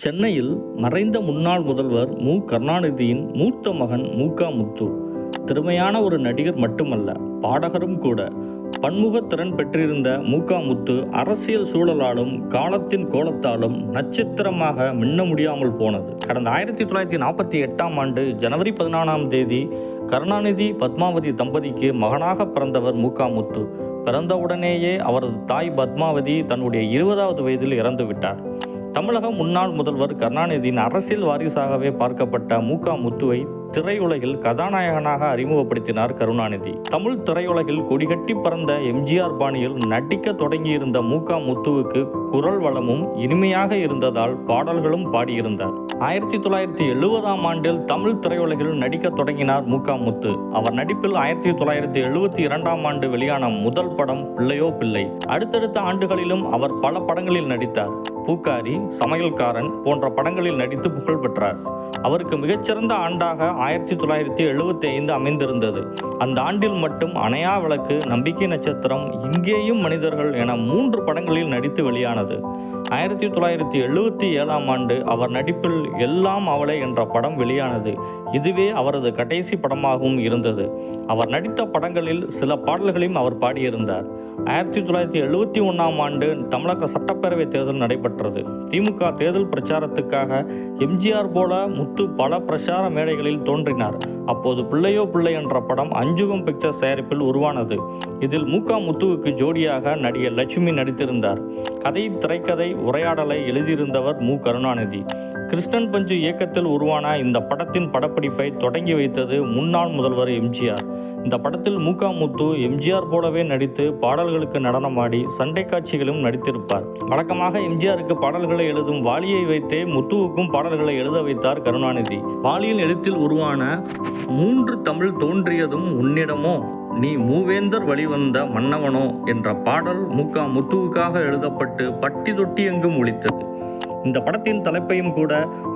சென்னையில் மறைந்த முன்னாள் முதல்வர் மு. கருணாநிதியின் மூத்த மகன் மு.க. முத்து திறமையான ஒரு நடிகர் மட்டுமல்ல, பாடகரும் கூட. பன்முகத்திறன் பெற்றிருந்த மு.க. முத்து அரசியல் சூழலாலும் காலத்தின் கோலத்தாலும் நட்சத்திரமாக மின்ன முடியாமல் போனது. கடந்த 1948ஆம் ஆண்டு ஜனவரி 14ஆம் தேதி கருணாநிதி பத்மாவதி தம்பதிக்கு மகனாக பிறந்தவர் மு.க. முத்து. பிறந்தவுடனேயே அவரது தாய் பத்மாவதி தன்னுடைய 20வது வயதில் இறந்துவிட்டார். தமிழக முன்னாள் முதல்வர் கருணாநிதியின் அரசியல் வாரிசாகவே பார்க்கப்பட்ட மு.க. முத்துவை திரையுலகில் கதாநாயகனாக அறிமுகப்படுத்தினார் கருணாநிதி. தமிழ் திரையுலகில் கொடிகட்டி பறந்த எம்ஜிஆர் பாணியில் நடிக்க தொடங்கியிருந்த மு.க. முத்துவுக்கு குரல் வளமும் இனிமையாக இருந்ததால் பாடல்களும் பாடியிருந்தார். 1970ஆம் ஆண்டில் தமிழ் திரையுலகில் நடிக்க தொடங்கினார் மு.க. முத்து. அவர் நடிப்பில் 1972ஆம் ஆண்டு வெளியான முதல் படம் பிள்ளையோ பிள்ளை. அடுத்தடுத்த ஆண்டுகளிலும் அவர் பல படங்களில் நடித்தார். பூக்காரி, சமையல்காரன் போன்ற படங்களில் நடித்து புகழ் பெற்றார். அவருக்கு மிகச்சிறந்த ஆண்டாக 1975 அமைந்திருந்தது. அந்த ஆண்டில் மட்டும் அணையா விளக்கு, நம்பிக்கை நட்சத்திரம், இங்கேயும் மனிதர்கள் என 3 படங்களில் நடித்து வெளியானது. 1977ஆம் ஆண்டு அவர் நடிப்பில் எல்லாம் அவளே என்ற படம் வெளியானது. இதுவே அவரது கடைசி படமாகவும் இருந்தது. அவர் நடித்த படங்களில் சில பாடல்களையும் அவர் பாடியிருந்தார். 1971ஆம் ஆண்டு தமிழக சட்டப்பேரவை தேர்தல் நடைபெற்றது. திமுக தேர்தல் பிரச்சாரத்துக்காக எம்ஜிஆர் போல முத்து பல பிரச்சார மேடைகளில் தோன்றினார். அப்போது பிள்ளையோ பிள்ளை என்ற படம் அஞ்சுகம் பிக்சர்ஸ் தயாரிப்பில் உருவானது. இதில் மு.க. முத்துவுக்கு ஜோடியாக நடிகர் லட்சுமி நடித்திருந்தார். கதை, திரைக்கதை, உரையாடலை எழுதியிருந்தவர் மு. கருணாநிதி. கிருஷ்ணன் பஞ்சு இயக்கத்தில் உருவான இந்த படத்தின் படப்பிடிப்பை தொடங்கி வைத்தது முன்னாள் முதல்வர் எம்ஜிஆர். இந்த படத்தில் மு.க. முத்து எம்ஜிஆர் போலவே நடித்து பாடல்களுக்கு நடனமாடி சண்டை காட்சிகளும் நடித்திருப்பார். வழக்கமாக எம்ஜிஆருக்கு பாடல்களை எழுதும் வாலியை வைத்தே முத்துவுக்கும் பாடல்களை எழுத வைத்தார் கருணாநிதி. வாலியின் எழுத்தில் உருவான 3 தமிழ் தோன்றியதும் உன்னிடமோ, நீ மூவேந்தர் வழிவந்த மன்னவனோ என்ற பாடல் மு.க. முத்துவுக்காக எழுதப்பட்டு பட்டி தொட்டி எங்கும் ஒலித்தது. இந்த படத்தின் தலைப்பையும் கூட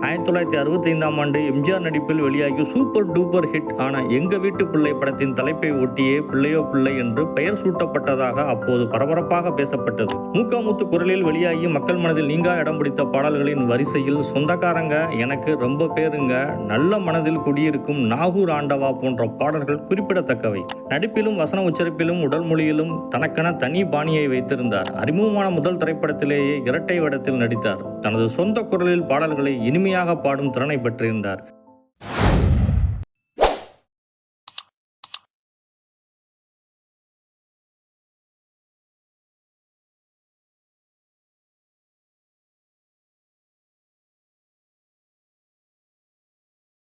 1965ஆம் ஆண்டு எம்ஜிஆர் நடிப்பில் வெளியாகி சூப்பர் டூப்பர் ஹிட் ஆன எங்க வீட்டு பிள்ளை படத்தின் தலைப்பை ஒட்டியே பிள்ளையோ பிள்ளை என்று பெயர் சூட்டப்பட்டதாக அப்போது பரபரப்பாக பேசப்பட்டது. மு.க. முத்து குரலில் வெளியாகி மக்கள் மனதில் நீங்கா இடம் பிடித்த பாடல்களின் வரிசையில் சொந்தக்காரங்க, எனக்கு ரொம்ப பேருங்க, நல்ல மனதில் குடியிருக்கும், நாகூர் ஆண்டவா போன்ற பாடல்கள் குறிப்பிடத்தக்கவை. நடிப்பிலும் வசன உச்சரிப்பிலும் உடல் மொழியிலும் தனக்கென தனி பாணியை வைத்திருந்தார். அறிமுகமான முதல் திரைப்படத்திலேயே இரட்டை வேடத்தில் நடித்தார். தனது சொந்த குரலில் பாடல்களை இனிமையாக பாடும் திறனை பெற்றிருந்தார்.